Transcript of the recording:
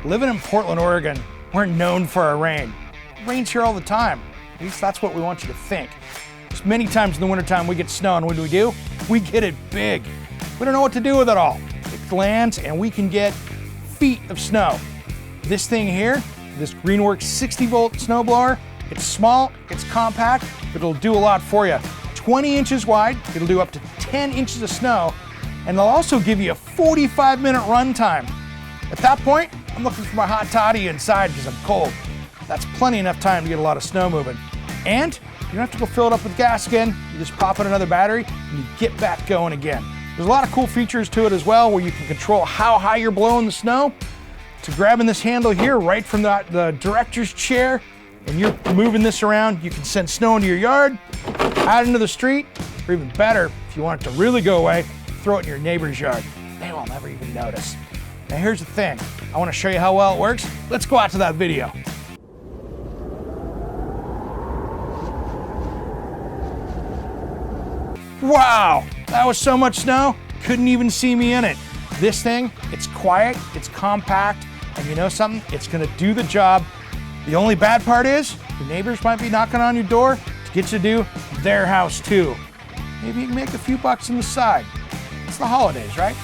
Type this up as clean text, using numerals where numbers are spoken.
Living in Portland, Oregon, we're known for our rain. It rains here all the time. At least that's what we want you to think. Just many times in the wintertime we get snow, and what do? We get it big. We don't know what to do with it all. It lands and we can get feet of snow. This thing here, this Greenworks 60-volt snow blower, it's small, it's compact, but it'll do a lot for you. 20 inches wide, it'll do up to 10 inches of snow, and they'll also give you a 45-minute run time. At that point, I'm looking for my hot toddy inside because I'm cold. That's plenty enough time to get a lot of snow moving. And you don't have to go fill it up with gas again. You just pop in another battery and you get back going again. There's a lot of cool features to it as well, where you can control how high you're blowing the snow. To grabbing this handle here right from the director's chair, and you're moving this around, you can send snow into your yard, out into the street, or even better, if you want it to really go away, throw it in your neighbor's yard. They will never even notice. Now here's the thing, I want to show you how well it works. Let's go out to that video. Wow, that was so much snow, couldn't even see me in it. This thing, it's quiet, it's compact, and you know something? It's gonna do the job. The only bad part is, your neighbors might be knocking on your door to get you to do their house too. Maybe you can make a few bucks on the side. It's the holidays, right?